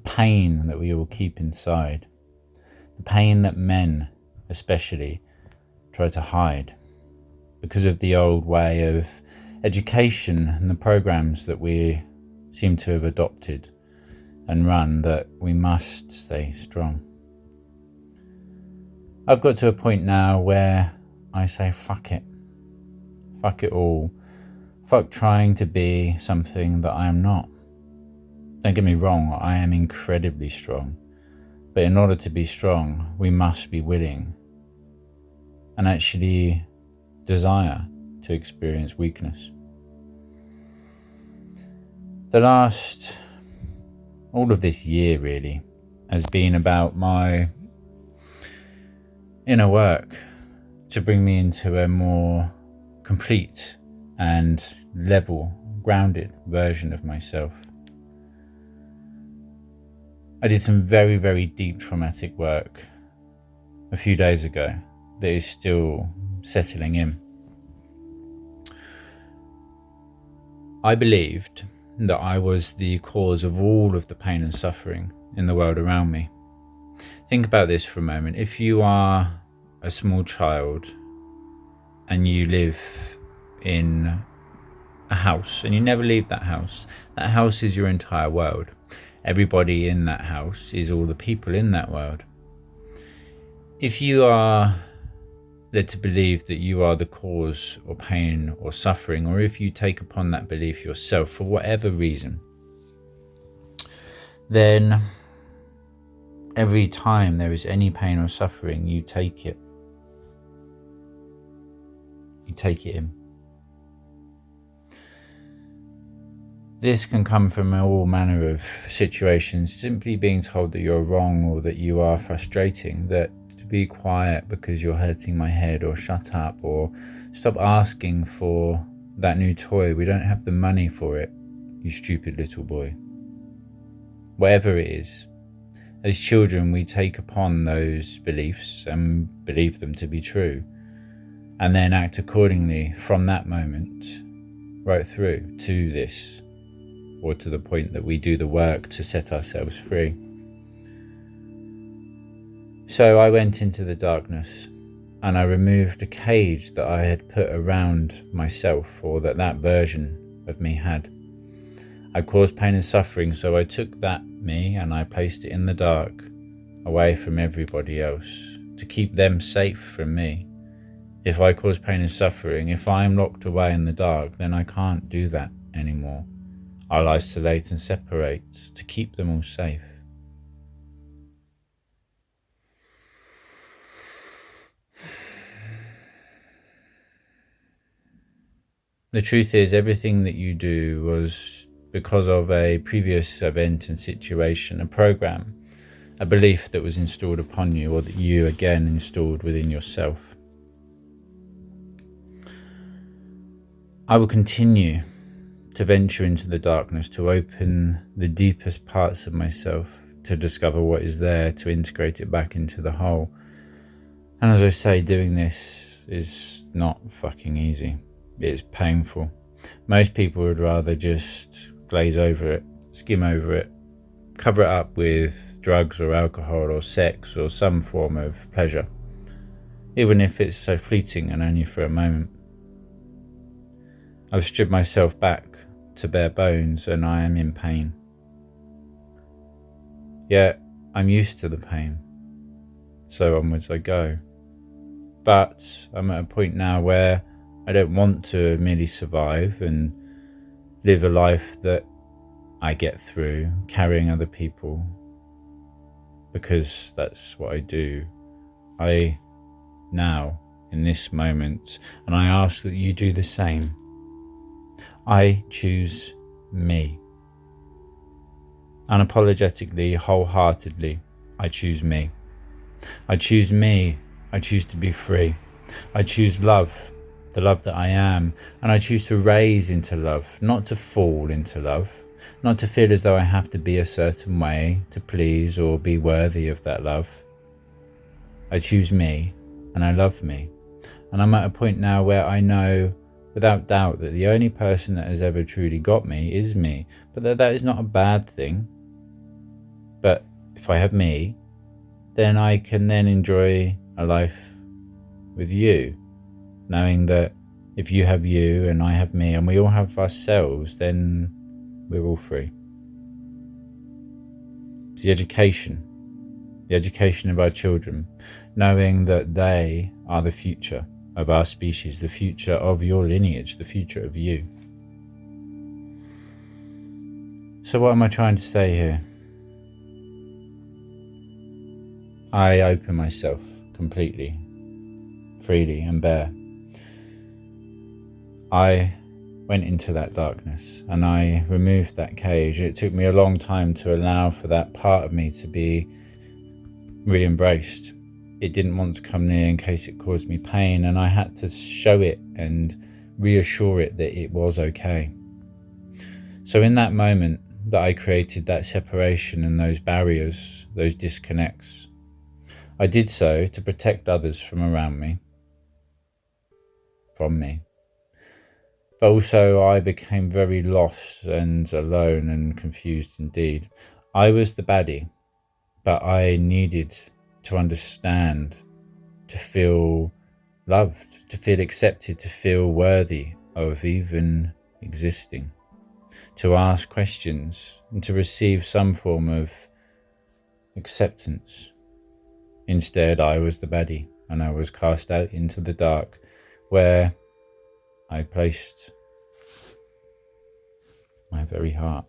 pain that we all keep inside, the pain that men especially try to hide because of the old way of education and the programs that we seem to have adopted and run, that we must stay strong. I've got to a point now where I say fuck it all, fuck trying to be something that I am not. Don't get me wrong, I am incredibly strong, but in order to be strong we must be willing and actually desire to experience weakness. All of this year really has been about my inner work to bring me into a more complete and level, grounded version of myself. I did some very, very deep traumatic work a few days ago that is still settling in. I believed that I was the cause of all of the pain and suffering in the world around me. Think about this for a moment. If you are a small child and you live in a house and you never leave that house is your entire world. Everybody in that house is all the people in that world. If you are led to believe that you are the cause or pain or suffering, or if you take upon that belief yourself for whatever reason, then every time there is any pain or suffering, you take it. You take it in. This can come from all manner of situations, simply being told that you're wrong or that you are frustrating, that to be quiet because you're hurting my head, or shut up, or stop asking for that new toy, we don't have the money for it, you stupid little boy. Whatever it is, as children we take upon those beliefs and believe them to be true, and then act accordingly from that moment right through to this, or to the point that we do the work to set ourselves free. So I went into the darkness and I removed a cage that I had put around myself, or that version of me had. I caused pain and suffering, so I took that me and I placed it in the dark, away from everybody else, to keep them safe from me. If I cause pain and suffering, if I am locked away in the dark, then I can't do that anymore. I'll isolate and separate to keep them all safe. The truth is, everything that you do was because of a previous event and situation, a program, a belief that was installed upon you, or that you again installed within yourself. I will continue to venture into the darkness, to open the deepest parts of myself, to discover what is there, to integrate it back into the whole. And as I say, doing this is not fucking easy. It's painful. Most people would rather just glaze over it, skim over it, cover it up with drugs or alcohol or sex or some form of pleasure, even if it's so fleeting and only for a moment. I've stripped myself back to bare bones and I am in pain. Yet I'm used to the pain, so onwards I go. But I'm at a point now where I don't want to merely survive and live a life that I get through carrying other people, because that's what I do. I now, in this moment, and I ask that you do the same, I choose me. Unapologetically, wholeheartedly, I choose me. I choose me. I choose to be free. I choose love, the love that I am, and I choose to raise into love, not to fall into love, not to feel as though I have to be a certain way to please or be worthy of that love. I choose me, and I love me. And I'm at a point now where I know without doubt that the only person that has ever truly got me is me, but that is not a bad thing. But if I have me, then I can then enjoy a life with you, knowing that if you have you and I have me and we all have ourselves, then we're all free. It's the education of our children, knowing that they are the future of our species, the future of your lineage, the future of you. So what am I trying to say here? I open myself completely, freely and bare. I went into that darkness and I removed that cage. It took me a long time to allow for that part of me to be re-embraced. It didn't want to come near in case it caused me pain, and I had to show it and reassure it that it was okay. So in that moment that I created that separation and those barriers, those disconnects, I did so to protect others from around me, from me. But also I became very lost and alone and confused indeed. I was the baddie, but I needed to understand, to feel loved, to feel accepted, to feel worthy of even existing, to ask questions and to receive some form of acceptance. Instead, I was the baddie and I was cast out into the dark, where I placed my very heart.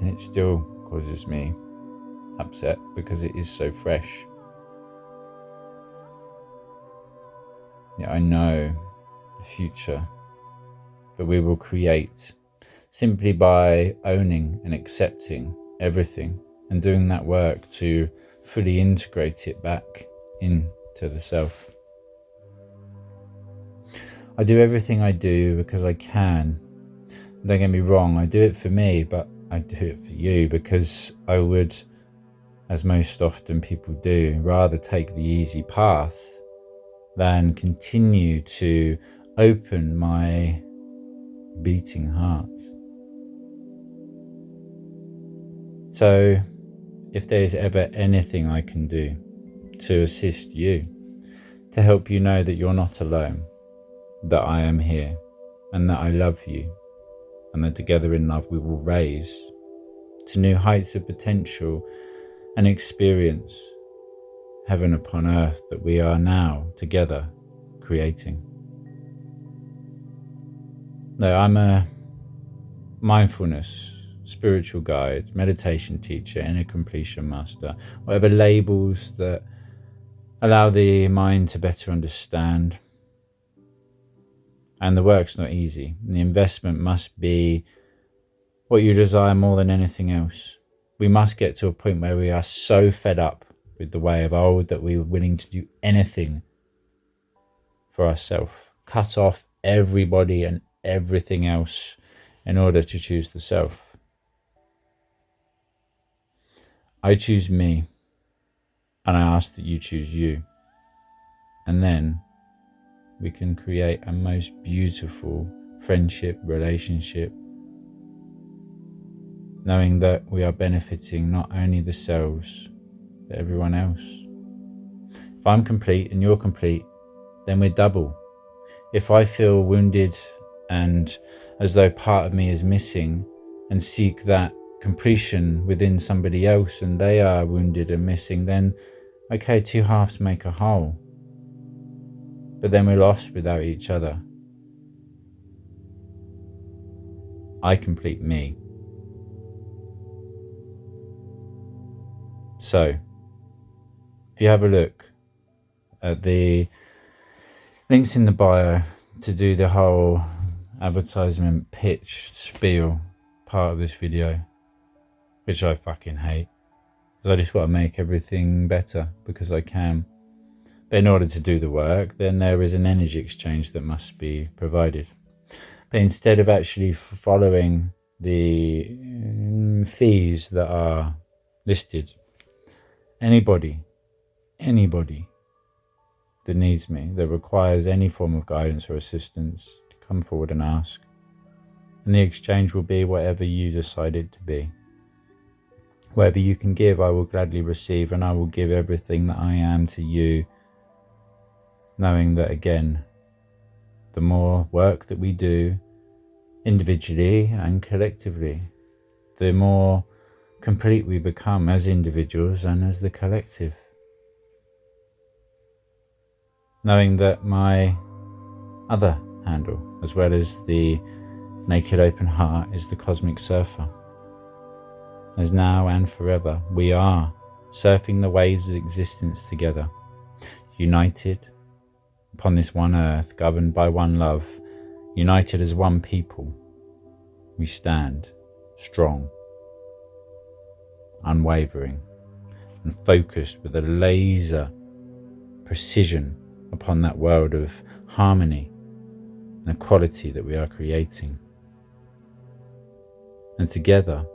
And it still causes me upset because it is so fresh. Yet I know the future that we will create simply by owning and accepting everything and doing that work to fully integrate it back into the self. I do everything I do because I can. Don't get me wrong, I do it for me, but I do it for you because I would, as most often people do, rather take the easy path than continue to open my beating heart. So if there's ever anything I can do to assist you, to help you know that you're not alone, that I am here and that I love you, and that together in love we will raise to new heights of potential and experience heaven upon earth that we are now together creating. No, I'm a mindfulness, spiritual guide, meditation teacher, inner completion master, whatever labels that allow the mind to better understand. And the work's not easy. The investment must be what you desire more than anything else. We must get to a point where we are so fed up with the way of old that we are willing to do anything for ourselves, cut off everybody and everything else in order to choose the self. I choose me, and I ask that you choose you. And then we can create a most beautiful friendship, relationship, knowing that we are benefiting not only the selves, but everyone else. If I'm complete and you're complete, then we're double. If I feel wounded and as though part of me is missing and seek that completion within somebody else and they are wounded and missing, then okay, two halves make a whole. But then we're lost without each other. I complete me. So, if you have a look at the links in the bio to do the whole advertisement pitch spiel part of this video, which I fucking hate, because I just want to make everything better because I can. But in order to do the work, then there is an energy exchange that must be provided. But instead of actually following the fees that are listed, anybody that needs me, that requires any form of guidance or assistance, to come forward and ask. And the exchange will be whatever you decide it to be. Whatever you can give, I will gladly receive, and I will give everything that I am to you, knowing that, again, the more work that we do, individually and collectively, the more complete we become as individuals and as the collective. Knowing that my other handle, as well as the Naked Open Heart, is the Cosmic Surfer. As now and forever, we are surfing the waves of existence together, united upon this one earth, governed by one love, united as one people. We stand strong, unwavering, and focused with a laser precision upon that world of harmony and equality that we are creating. And together,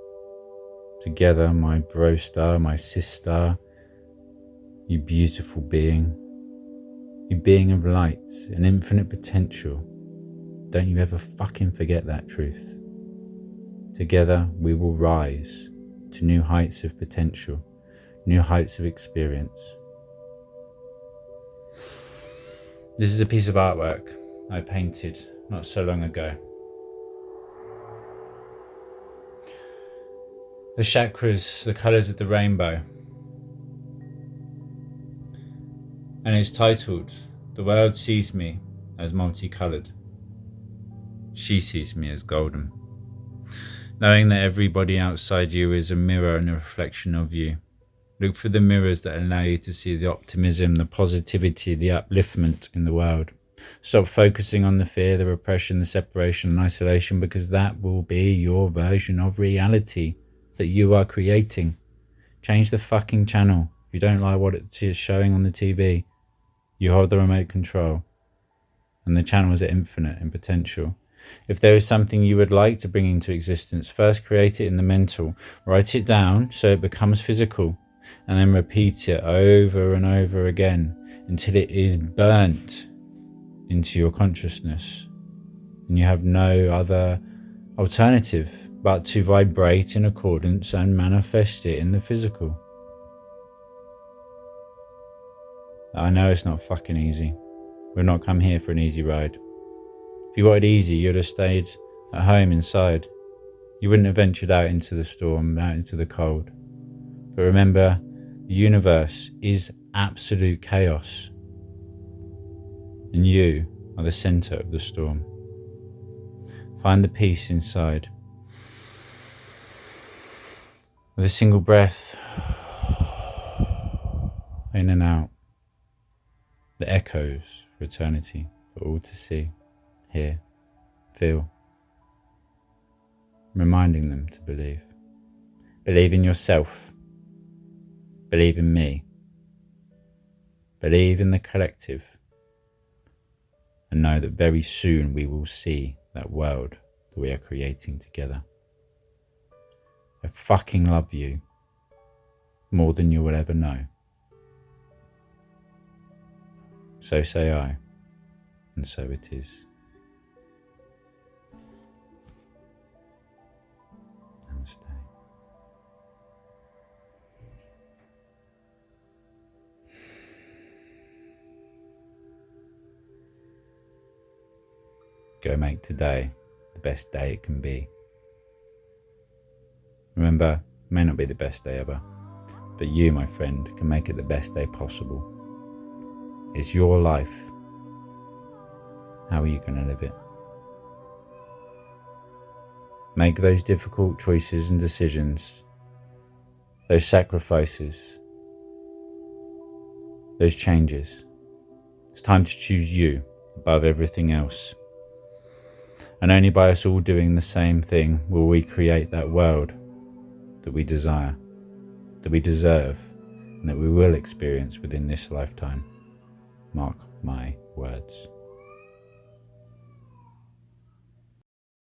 my bro star, my sis star, you beautiful being, you being of light and infinite potential, don't you ever fucking forget that truth. Together we will rise to new heights of potential, new heights of experience. This is a piece of artwork I painted not so long ago. The chakras, the colours of the rainbow. And it's titled, "The world sees me as multicoloured. She sees me as golden." Knowing that everybody outside you is a mirror and a reflection of you. Look for the mirrors that allow you to see the optimism, the positivity, the upliftment in the world. Stop focusing on the fear, the repression, the separation and isolation, because that will be your version of reality that you are creating. Change the fucking channel. If you don't like what it's showing on the TV, you hold the remote control. And the channel is infinite in potential. If there is something you would like to bring into existence, first create it in the mental. Write it down so it becomes physical, and then repeat it over and over again until it is burnt into your consciousness. And you have no other alternative but to vibrate in accordance and manifest it in the physical. I know it's not fucking easy. We've not come here for an easy ride. If you wanted easy, you'd have stayed at home inside. You wouldn't have ventured out into the storm, out into the cold. But remember, the universe is absolute chaos. And you are the center of the storm. Find the peace inside. With a single breath, in and out, the echoes for eternity, for all to see, hear, feel. Reminding them to believe. Believe in yourself. Believe in me. Believe in the collective. And know that very soon we will see that world that we are creating together. I fucking love you more than you will ever know. So say I, and so it is. Namaste. Go make today the best day it can be. Remember, it may not be the best day ever, but you, my friend, can make it the best day possible. It's your life. How are you going to live it? Make those difficult choices and decisions, those sacrifices, those changes. It's time to choose you above everything else. And only by us all doing the same thing will we create that world that we desire, that we deserve, and that we will experience within this lifetime. Mark my words.